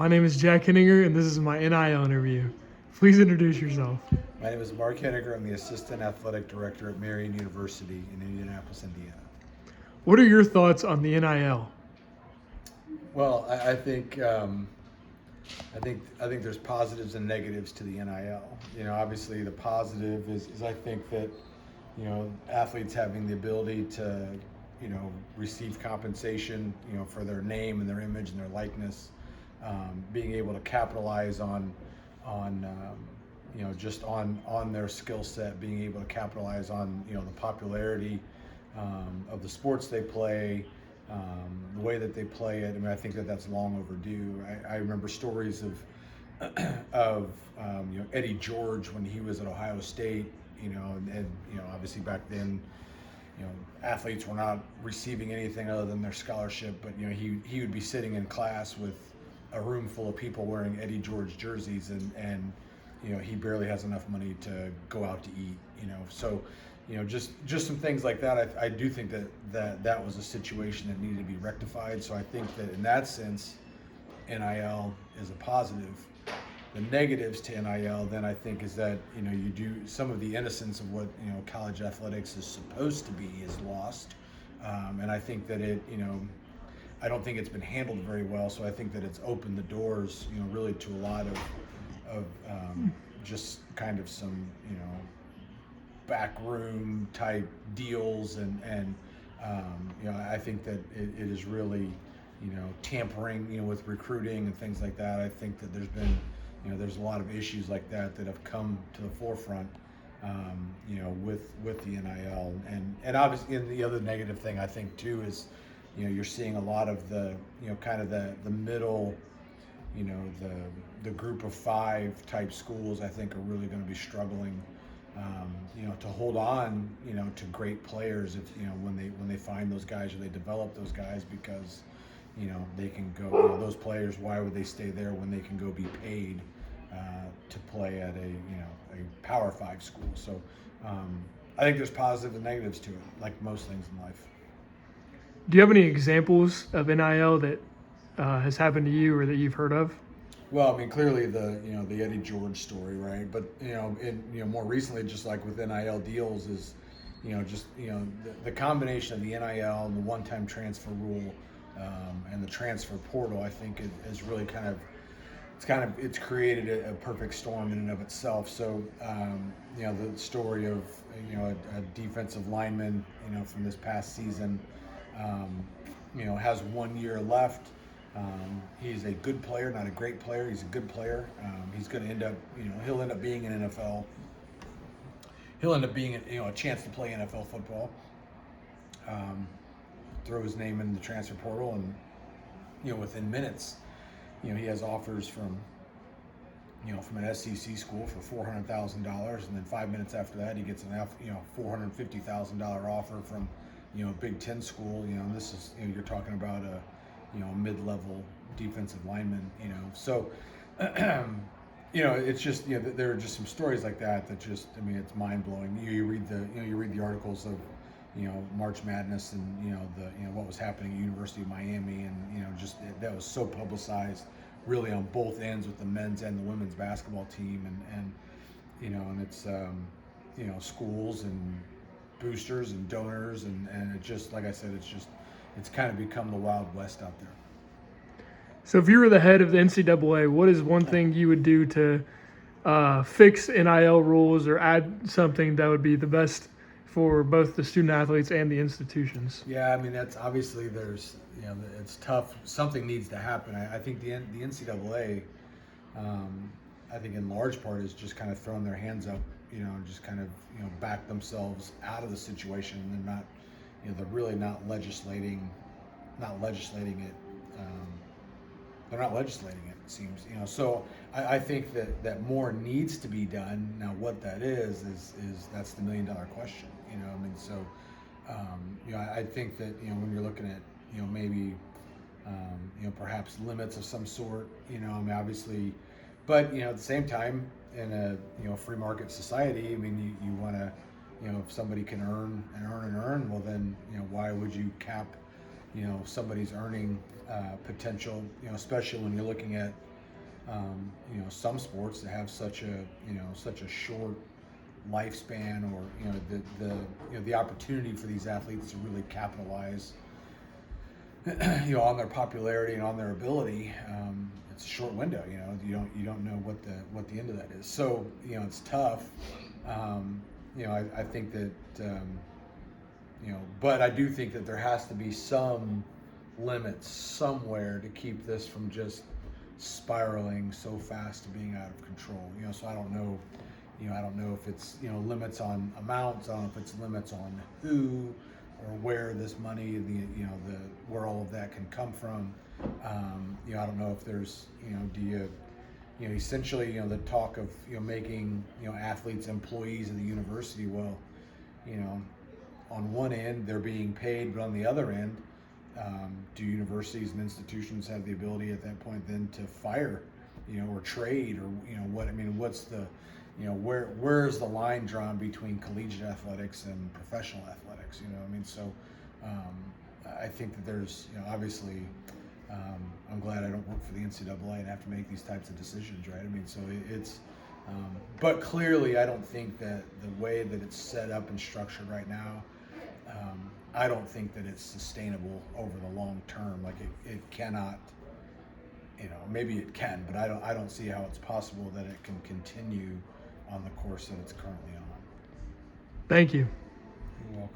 My name is Jack Henninger, and this is my NIL interview. Please introduce yourself. My name is Mark Henninger. I'm the Assistant Athletic Director at Marion University in Indianapolis, Indiana. What are your thoughts on the NIL? Well, I think there's positives and negatives to the NIL. You know, obviously the positive is I think that, you know, athletes having the ability to, you know, receive compensation, you know, for their name and their image and their likeness, being able to capitalize on you know, just on their skill set, being able to capitalize on, you know, the popularity of the sports they play, the way that they play it. I mean, I think that that's long overdue. I remember stories of you know, Eddie George when he was at Ohio State. You know, and you know, obviously back then, you know, athletes were not receiving anything other than their scholarship. But you know, he would be sitting in class with a room full of people wearing Eddie George jerseys, and you know, he barely has enough money to go out to eat. You know, so you know, just some things like that. I do think that was a situation that needed to be rectified. So I think that in that sense, NIL is a positive. The negatives to NIL, then I think, is that, you know, you do some of the innocence of what, you know, college athletics is supposed to be is lost, and I think that it, you know, I don't think it's been handled very well. So I think that it's opened the doors, you know, really to a lot of just kind of some, you know, backroom type deals, and you know, I think that it is really, you know, tampering, you know, with recruiting and things like that. I think that there's been, you know, there's a lot of issues like that that have come to the forefront, you know, with the NIL, and obviously, and the other negative thing I think too is, you know, you're seeing a lot of the, you know, kind of the middle, you know, the group of five type schools I think are really going to be struggling, you know, to hold on, you know, to great players if, you know, when they find those guys or they develop those guys, because, you know, they can go, you know, those players, why would they stay there when they can go be paid to play at a, you know, a Power 5 school? So I think there's positives and negatives to it, like most things in life. Do you have any examples of NIL that has happened to you or that you've heard of? Well, I mean, clearly you know, the Eddie George story, right? But you know, you know, more recently, just like with NIL deals, is, you know, just, you know, the combination of the NIL and the one-time transfer rule, and the transfer portal, I think is really it's created a perfect storm in and of itself. So you know, the story of, you know, a defensive lineman, you know, from this past season, you know, has 1 year left. He's a good player, not a great player. He's a good player. He's going to end up, you know, he'll end up being an NFL. He'll end up being, you know, a chance to play NFL football. Throw his name in the transfer portal, and, you know, within minutes, you know, he has offers from, you know, from an SEC school for $400,000, and then 5 minutes after that, he gets an, you know, $450,000 offer from, you know, a Big Ten school. You know, and this is, you know, you're talking about a, you know, mid-level defensive lineman. You know, so you know, it's just, you know, there are just some stories like that just, I mean, it's mind blowing. You read the articles of, you know, March Madness, and, you know, you know, what was happening at University of Miami, and, you know, just that was so publicized, really, on both ends with the men's and the women's basketball team, and you know, and it's you know, schools and boosters and donors, and it just, like I said, it's kind of become the Wild West out there. So, if you were the head of the NCAA, what is one thing you would do to fix NIL rules or add something that would be the best for both the student athletes and the institutions? Yeah, I mean, that's obviously, there's, you know, it's tough. Something needs to happen. I think the NCAA, I think in large part, is just kind of throwing their hands up, you know, just kind of, you know, back themselves out of the situation. And they're not, you know, they're really not legislating it. They're not legislating it, it seems, you know. So I think that more needs to be done. Now, what that is that's the $1 million question, you know. I mean, so you know, I think that, you know, when you're looking at, you know, maybe you know, perhaps limits of some sort, you know, I mean, obviously, but, you know, at the same time, in a, you know, free market society, I mean, you want to, you know, if somebody can earn and earn and earn, well, then, you know, why would you cap, you know, somebody's earning potential, you know, especially when you're looking at, Some sports that have such a short lifespan, or the opportunity for these athletes to really capitalize on their popularity and on their ability. It's a short window. You don't know what the end of that is. So it's tough. I think that but I do think that there has to be some limits somewhere to keep this from just spiraling so fast to being out of control. So I don't know. I don't know if it's limits on amounts. I don't know if it's limits on who or where this money, where all of that can come from. I don't know if there's do you essentially the talk of making athletes employees of the university. Well, you know on one end they're being paid, but on the other end, do universities and institutions have the ability at that point then to fire, or trade, or what? I mean, what's the, where's the line drawn between collegiate athletics and professional athletics? I mean, so I think that there's, obviously, I'm glad I don't work for the NCAA and have to make these types of decisions, right? I mean, so it's, but clearly, I don't think that the way that it's set up and structured right now, I don't think that it's sustainable over the long term. Like it cannot, maybe it can, but I don't see how it's possible that it can continue on the course that it's currently on. Thank you. You're welcome.